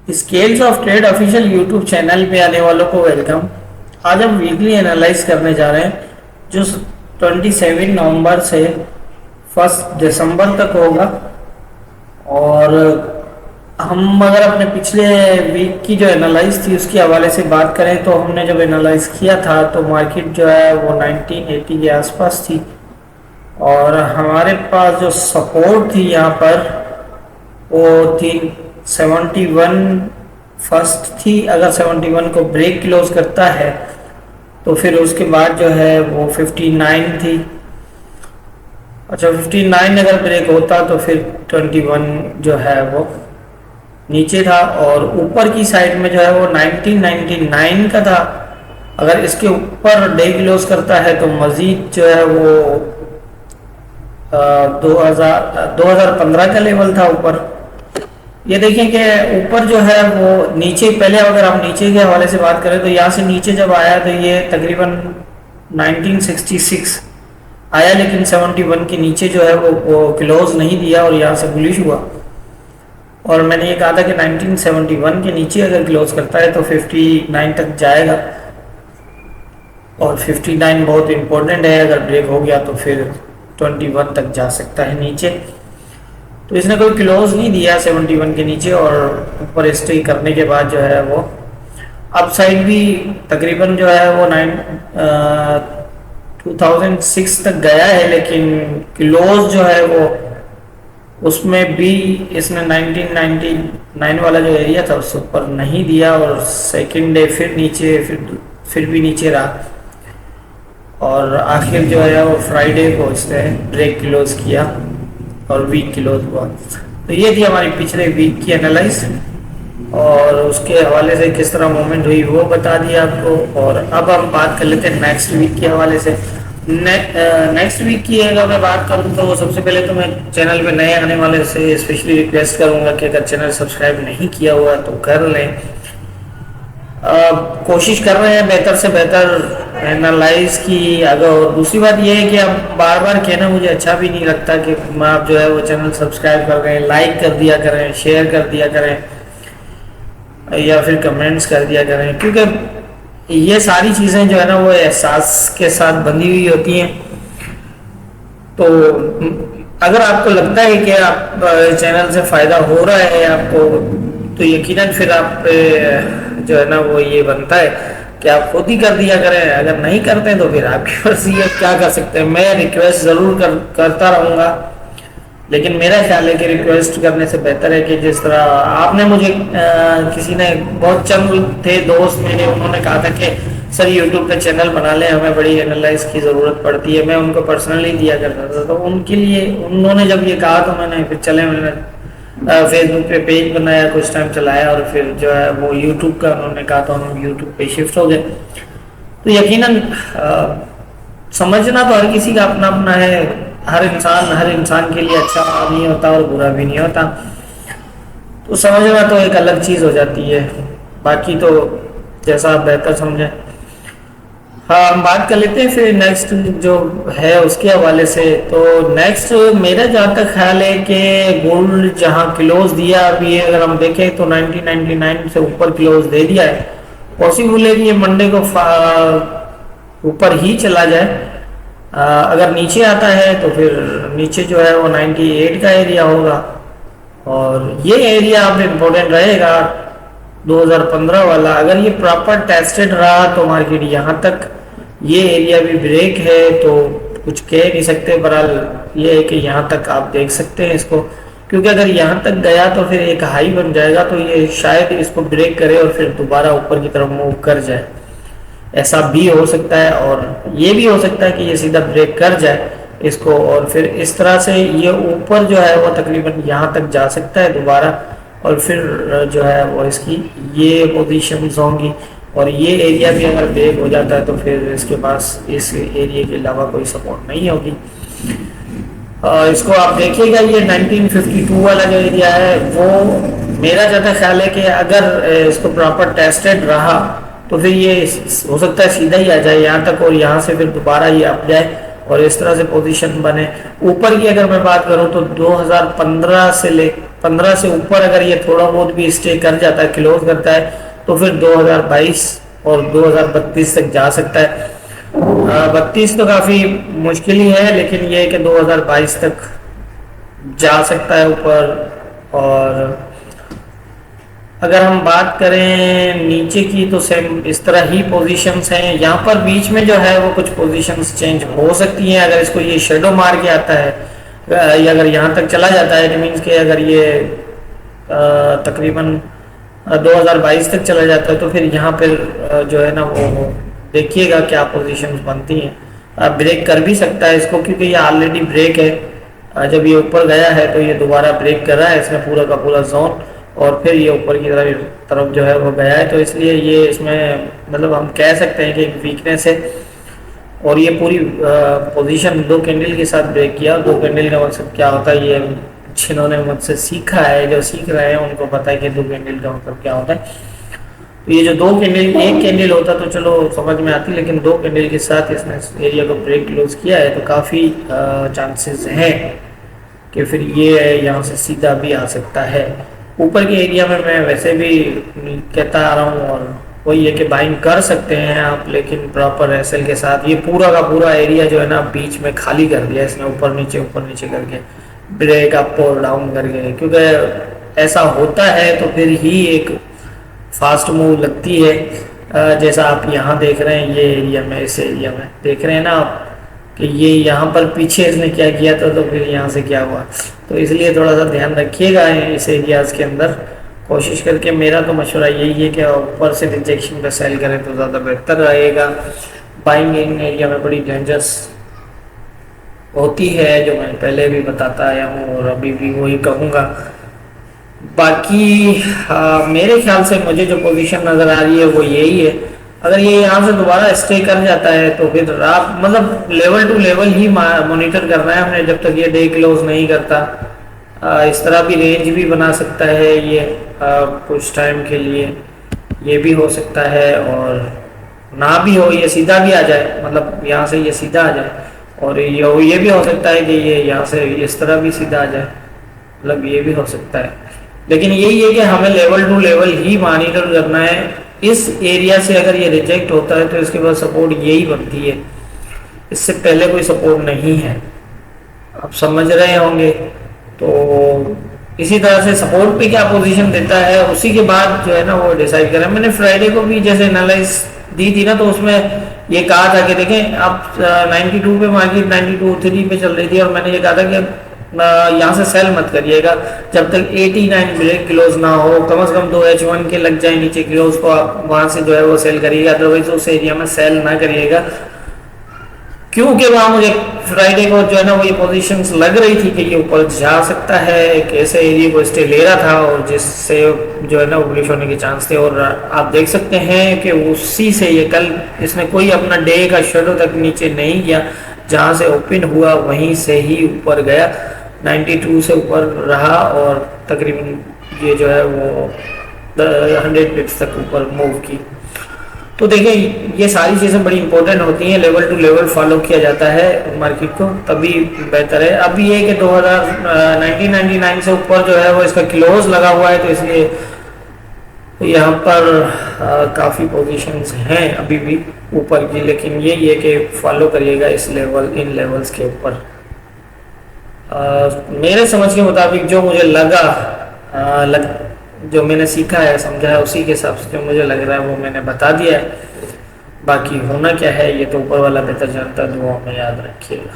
Scales of trade official YouTube channel पे आने वालों को वेलकम। आज हम वीकली एनालाइज करने जा रहे हैं जो 27 नवंबर से 1 दिसंबर तक होगा। और हम अगर अपने पिछले वीक की जो एनालाइज थी उसके हवाले से बात करें तो हमने जब एनालाइज किया था तो मार्केट जो है वो 1980 के आसपास थी और हमारे पास जो सपोर्ट थी यहाँ पर वो थी 71 फर्स्ट थी। अगर 71 को ब्रेक क्लोज करता है तो फिर उसके बाद जो है वो 59 थी। अच्छा, 59 अगर ब्रेक होता तो फिर 21 जो है वो नीचे था और ऊपर की साइड में जो है वो 1999 का था। अगर इसके ऊपर डे क्लोज करता है तो मजीद जो है वो 2015 का लेवल था ऊपर। ये देखिए कि ऊपर जो है वो नीचे, पहले अगर आप नीचे के हवाले से बात करें तो यहाँ से नीचे जब आया तो ये तकरीबन 1966 आया, लेकिन 71 के नीचे जो है वो क्लोज नहीं दिया और यहाँ से बुलिश हुआ। और मैंने ये कहा था कि 1971 के नीचे अगर क्लोज करता है तो 59 तक जाएगा और 59 बहुत इंपॉर्टेंट है। अगर ब्रेक हो गया तो फिर 21 तक जा सकता है नीचे। तो इसने कोई क्लोज नहीं दिया 71 के नीचे और ऊपर स्टे करने के बाद जो है वो अप साइड भी तकरीबन जो है वो 2006 तक गया है, लेकिन क्लोज जो है वो उसमें भी इसने 1999 वाला जो एरिया था उससे ऊपर नहीं दिया और सेकेंड डे फिर नीचे, फिर भी नीचे रहा और आखिर जो है वो फ्राइडे को इसने ब्रेक क्लोज किया और वीक क्लोज हुआ। तो ये थी हमारी पिछले वीक की एनालाइज और उसके हवाले से किस तरह मूवमेंट हुई वो बता दिया आपको। और अब हम बात कर लेते हैं नेक्स्ट वीक के हवाले से। नेक्स्ट वीक की अगर मैं बात करूँ तो सबसे पहले तो मैं चैनल पे नए आने वाले से स्पेशली रिक्वेस्ट करूँगा कि अगर चैनल सब्सक्राइब नहीं किया हुआ तो कर लें। कोशिश कर रहे हैं बेहतर से बेहतर एनालाइज की। अगर दूसरी बात यह है कि अब बार बार कहना मुझे अच्छा भी नहीं लगता कि आप जो है वो चैनल सब्सक्राइब कर रहे हैं, लाइक कर दिया करें, शेयर कर दिया करें या फिर कमेंट्स कर दिया करें, क्योंकि ये सारी चीज़ें जो है ना वो एहसास के साथ बंधी हुई होती हैं। तो अगर आपको लगता है कि आप चैनल से फ़ायदा हो रहा है आपको, तो यकीनन फिर आप जो है ना वो ये बनता है कि आप खुद ही कर दिया करें। अगर नहीं करते तो फिर आपकी मर्जी है, क्या कर सकते हैं। मैं रिक्वेस्ट ज़रूर करता रहूँगा, लेकिन मेरा ख्याल है कि रिक्वेस्ट करने से बेहतर है कि जिस तरह आपने मुझे किसी ने, बहुत चंद थे दोस्त मेरे, उन्होंने कहा था कि सर यूट्यूब पे चैनल बना लें, हमें बड़ी एनालाइज की ज़रूरत पड़ती है। मैं उनको पर्सनली दिया करता था, तो उनके लिए उन्होंने जब ये कहा तो मैंने फिर मैंने फेसबुक पे पेज बनाया, कुछ टाइम चलाया और फिर जो है वो यूट्यूब का उन्होंने कहा तो हम यूट्यूब पे शिफ्ट हो गए। तो यकीनन समझना तो हर किसी का अपना अपना है। हर इंसान के लिए अच्छा नहीं होता और बुरा भी नहीं होता, तो समझना तो एक अलग चीज़ हो जाती है। बाकी तो जैसा आप बेहतर समझें। हाँ, हम बात कर लेते हैं फिर नेक्स्ट जो है उसके हवाले से। तो नेक्स्ट मेरा जहाँ तक ख्याल है कि गोल्ड जहाँ क्लोज दिया अभी अगर हम देखें तो 1999 से ऊपर क्लोज दे दिया है। पॉसिबल है कि ये मंडे को ऊपर ही चला जाए। अगर नीचे आता है तो फिर नीचे जो है वो 98 का एरिया होगा और ये एरिया अब इम्पोर्टेंट रहेगा 2015 वाला। अगर ये प्रॉपर टेस्टेड रहा तो मार्केट यहाँ तक, ये एरिया भी ब्रेक है तो कुछ कह नहीं सकते। बहरहाल ये है कि यहाँ तक आप देख सकते हैं इसको, क्योंकि अगर यहाँ तक गया तो फिर एक हाई बन जाएगा, तो ये शायद इसको ब्रेक करे और फिर दोबारा ऊपर की तरफ मूव कर जाए। ऐसा भी हो सकता है और ये भी हो सकता है कि ये सीधा ब्रेक कर जाए इसको और फिर इस तरह से ये ऊपर जो है वो तकरीबन यहाँ तक जा सकता है दोबारा और फिर जो है वो इसकी ये पोजीशंस होंगी और ये एरिया भी अगर ब्रेक हो जाता है तो फिर इसके पास इस एरिया के अलावा कोई सपोर्ट नहीं होगी। इसको आप देखिएगा, ये 1952 वाला जो एरिया है वो मेरा ज़्यादा ख्याल है कि अगर इसको प्रॉपर टेस्टेड रहा तो फिर ये हो सकता है सीधा ही आ जाए यहाँ तक और यहाँ से फिर दोबारा ये अप जाए और इस तरह से पोजीशन बने। ऊपर की अगर मैं बात करूं तो 15 से ऊपर अगर ये थोड़ा बहुत भी स्टे कर जाता है, क्लोज करता है, तो फिर 2022 और 2032 तक जा सकता है। 32 तो काफ़ी मुश्किल ही है, लेकिन ये है कि 2022 तक जा सकता है ऊपर। और अगर हम बात करें नीचे की तो सेम इस तरह ही पोजीशंस हैं। यहाँ पर बीच में जो है वो कुछ पोजीशंस चेंज हो सकती हैं अगर इसको ये शेडो मार के आता है, या अगर यहाँ तक चला जाता है, इट मीन्स कि अगर ये तकरीबन 2022 तक चला जाता है, तो फिर यहाँ पर जो है ना वो देखिएगा क्या पोजीशंस बनती हैं। ब्रेक कर भी सकता है इसको, क्योंकि ये ऑलरेडी ब्रेक है। जब ये ऊपर गया है तो ये दोबारा ब्रेक कर रहा है इसमें पूरा का पूरा जोन, और फिर ये ऊपर की तरफ जो है वो गया है, तो इसलिए ये इसमें मतलब हम कह सकते हैं कि एक वीकनेस है। और ये पूरी पोजीशन 2 कैंडल के साथ ब्रेक किया। 2 कैंडल का मकसद क्या होता है, ये जिन्होंने मुझसे सीखा है, जो सीख रहे हैं उनको पता है कि 2 कैंडल का मतलब क्या होता है। तो ये जो 2 कैंडल, एक कैंडल होता तो चलो समझ में आती, लेकिन 2 कैंडल के साथ इसने एरिया को ब्रेक क्लोज किया है, तो काफ़ी चांसेस हैं कि फिर ये यहाँ से सीधा भी आ सकता है। ऊपर के एरिया में मैं वैसे भी कहता आ रहा हूँ, और वही है कि बाइंग कर सकते हैं आप, लेकिन प्रॉपर एसएल के साथ। ये पूरा का पूरा एरिया जो है ना बीच में खाली कर दिया इसने, ऊपर नीचे करके, ब्रेक अप और डाउन करके, क्योंकि ऐसा होता है तो फिर ही एक फास्ट मूव लगती है। जैसा आप यहाँ देख रहे हैं, ये एरिया में, इस एरिया में देख रहे हैं ना आप कि ये यहाँ पर पीछे इसने क्या किया था, तो फिर यहाँ से क्या हुआ। तो इसलिए थोड़ा सा ध्यान रखिएगा इस एरियाज के अंदर। कोशिश करके मेरा तो मशवरा यही है कि ऊपर से रिजेक्शन पे सेल करें तो ज़्यादा बेहतर रहेगा। बाइंग इन एरिया में बड़ी डेंजरस होती है, जो मैं पहले भी बताता आया हूँ और अभी भी वही कहूँगा। बाकी मेरे ख्याल से मुझे जो पोजीशन नज़र आ रही है वो यही है। अगर ये यहाँ से दोबारा स्टे कर जाता है तो फिर आप मतलब लेवल टू लेवल ही मॉनिटर करना है हमने, जब तक ये डे क्लोज नहीं करता। इस तरह भी रेंज भी बना सकता है ये कुछ टाइम के लिए, ये भी हो सकता है, और ना भी हो, ये सीधा भी आ जाए, मतलब यहाँ से ये सीधा आ जाए, और ये भी हो सकता है कि ये यहाँ से इस तरह भी सीधा आ जाए, मतलब ये भी हो सकता है। लेकिन यही है कि हमें लेवल टू लेवल ही मॉनिटर करना है। इस एरिया से अगर ये रिजेक्ट होता है तो इसके बाद सपोर्ट यही बनती है, इससे पहले कोई सपोर्ट नहीं है, आप समझ रहे होंगे। तो इसी तरह से सपोर्ट पे क्या पोजीशन देता है, उसी के बाद जो है ना वो डिसाइड करें। मैंने फ्राइडे को भी जैसे एनालाइज दी थी ना, तो उसमें ये कहा था कि देखें आप 92 पे मार्केट 92.3 पे चल रही थी, और मैंने ये कहा था कि यहाँ से सेल मत करिएगा जब तक 89 ब्रेक क्लोज ना हो, कम से कम 2 H1 के लग जाए नीचे क्लोज को, आप वहां से जो है वो सेल करिएगा, अदरवाइज उस एरिया में सेल ना करिएगा। क्योंकि वहां मुझे फ्राइडे को जो है ना वो ये पोजीशंस लग रही थी कि ये ऊपर जा सकता है, एक ऐसे एरिया को स्टे ले रहा था और जिससे जो है ना बुलिश होने के चांस थे। और आप देख सकते हैं कि उसी से ये कल इसने कोई अपना डे का शेडो तक नीचे नहीं गया, जहां से ओपन हुआ वहीं से ही ऊपर गया, 92 से ऊपर रहा, और तकरीबन ये जो है वो 100 पिप्स तक ऊपर मूव की। तो देखिए ये सारी चीज़ें बड़ी इंपॉर्टेंट होती हैं, लेवल टू लेवल फॉलो किया जाता है मार्केट को, तभी बेहतर है। अभी ये कि 1999 से ऊपर जो है वो इसका क्लोज लगा हुआ है, तो इसलिए यहाँ पर काफ़ी पोजीशंस हैं अभी भी ऊपर की, लेकिन ये कि फॉलो करिएगा इस लेवल, इन लेवल्स के ऊपर। मेरे समझ के मुताबिक जो मुझे लगा, जो मैंने सीखा है, समझा है, उसी के हिसाब से जो मुझे लग रहा है वो मैंने बता दिया है। बाकी होना क्या है ये तो ऊपर वाला बेहतर जानता है, दुआ में याद रखिएगा।